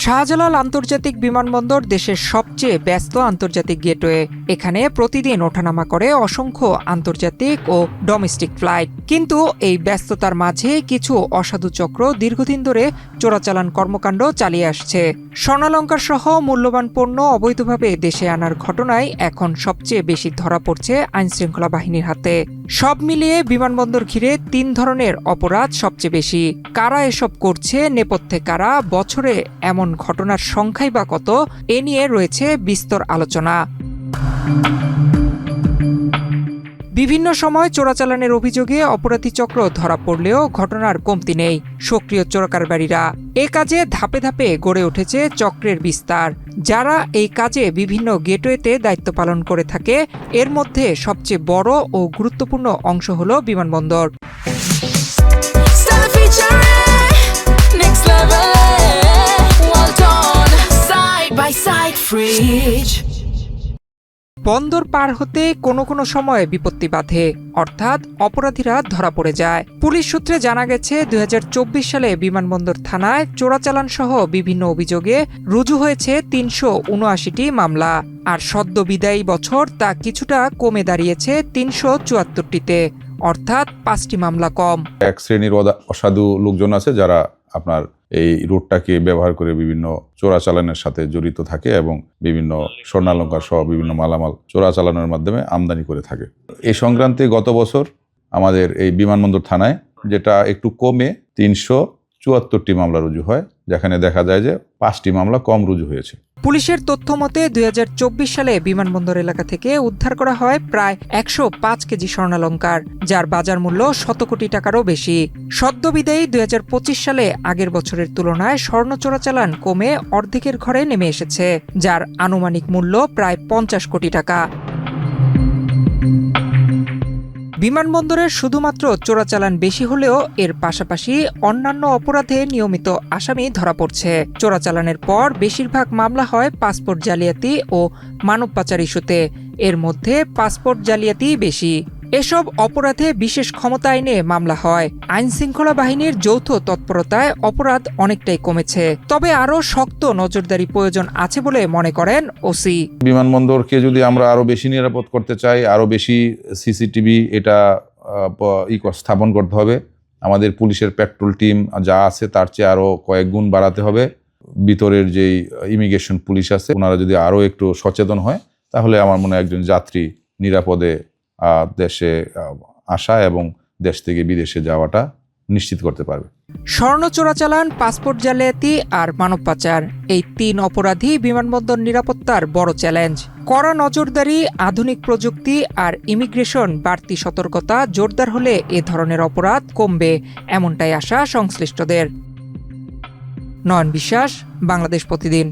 শাহজালাল আন্তর্জাতিক বিমানবন্দর দেশের সবচেয়ে ব্যস্ত আন্তর্জাতিক গেটওয়ে। এখানে প্রতিদিন ওঠানামা করে অসংখ্য আন্তর্জাতিক ও ডোমেস্টিক ফ্লাইট। কিন্তু এই ব্যস্ততার মাঝে কিছু অসাধু চক্র দীর্ঘদিন ধরে চোরাচালান কর্মকাণ্ড চালিয়ে আসছে। স্বর্ণালংকার সহ মূল্যবান পণ্য অবৈধভাবে দেশে আনার ঘটনায় এখন সবচেয়ে বেশি ধরা পড়ছে আইনশৃঙ্খলা বাহিনীর হাতে। সব মিলিয়ে বিমানবন্দর ঘিরে ৩ ধরনের অপরাধ সবচেয়ে বেশি। কারা এসব করছে, নেপথ্যে কারা, বছরে এমন ঘটনার সংখ্যাই বা কত, এ নিয়ে রয়েছে বিস্তর আলোচনা। বিভিন্ন সময় চোরাচালানের অভিযোগে অপরাধী চক্র ধরা পড়লেও ঘটনার কমতি নেই। সক্রিয় চোরাকারবারীরা এ কাজে ধাপে ধাপে গড়ে উঠেছে চক্রের বিস্তার, যারা এই কাজে বিভিন্ন গেটওয়েতে দায়িত্ব পালন করে থাকে। এর মধ্যে সবচেয়ে বড় ও গুরুত্বপূর্ণ অংশ হল বিমানবন্দর। বন্দর পার হতে কোনো কোনো সময় বিপত্তি বাধে, অর্থাৎ অপরাধীরা ধরা পড়ে যায়। পুলিশ সূত্রে জানা গেছে ২০২৪ সালে বিমানবন্দর থানায় চোরাচালান সহ বিভিন্ন অভিযোগে রুজু হয়েছে ৩৭৯টি মামলা। আর সদ্য বিদায়ী বছর তা কিছুটা কমে দাঁড়িয়েছে ৩৭৪টিতে, অর্থাৎ ৫টি মামলা কম। এক শ্রেণীর অসাধু লোকজন আছে যারা আপনার এই রুটটাকে ব্যবহার করে বিভিন্ন চোরাচালানের সাথে জড়িত থাকে এবং বিভিন্ন স্বর্ণালংকার সহ বিভিন্ন মালামাল চোরাচালানের মাধ্যমে আমদানি করে থাকে। এই সংক্রান্তে গত বছর আমাদের এই বিমানবন্দর থানায় যেটা একটু কমে ৩৭৪টি মামলা রুজু হয়, যেখানে দেখা যায় যে ৫টি মামলা কম রুজু হয়েছে। পুলিশের তথ্য মতে ২০২৪ সালে বিমানবন্দর এলাকা থেকে উদ্ধার করা হয় প্রায় ১০৫ কেজি স্বর্ণালংকার, যার বাজার মূল্য ১০০ কোটি টাকারও বেশি। সদ্য বিদায়ী ২০২৫ সালে আগের বছরের তুলনায় স্বর্ণ চোরাচালান কমে অর্ধেকের ঘরে নেমে এসেছে, যার আনুমানিক মূল্য প্রায় ৫০ কোটি টাকা। বিমানবন্দরের শুধুমাত্র চোরাচালান বেশি হলেও এর পাশাপাশি অন্যান্য অপরাধে নিয়মিত আসামি ধরা পড়ছে। চোরাচালানের পর বেশিরভাগ মামলা হয় পাসপোর্ট জালিয়াতি ও মানব পাচার ইস্যুতে। এর মধ্যে পাসপোর্ট জালিয়াতি বেশি। এসব অপরাধে বিশেষ ক্ষমতা আইনে মামলা হয়। আইনশৃঙ্খলা বাহিনীর যৌথ তৎপরতায় অপরাধ অনেকটাই কমেছে, তবে আরও শক্ত নজরদারি প্রয়োজন আছে বলে মনে করেন ওসি। বিমানবন্দরকে যদি আমরা আরো বেশি নিরাপদ করতে চাই, আরো বেশি সিসিটিভি এটা স্থাপন করতে হবে। আমাদের পুলিশের পেট্রোল টিম যা আছে তার চেয়ে আরো কয়েক গুণ বাড়াতে হবে। ভিতরের যেই ইমিগ্রেশন পুলিশ আছে ওনারা যদি আরো একটু সচেতন হয়, তাহলে আমার মনে হয় একজন যাত্রী নিরাপদে দেশে আসা এবং দেশ থেকে বিদেশে যাওয়াটা নিশ্চিত করতে পারবে। স্বর্ণ চোরাচালান, পাসপোর্ট জালিয়াতি আর মানব পাচার, এই ৩ অপরাধী বিমানবন্দর নিরাপত্তার বড় চ্যালেঞ্জ। কড়া নজরদারি, আধুনিক প্রযুক্তি আর ইমিগ্রেশন বাড়তি সতর্কতা জোরদার হলে এ ধরনের অপরাধ কমবে, এমনটাই আশা সংশ্লিষ্টদের। নয়ন বিশ্বাস, বাংলাদেশ প্রতিদিন।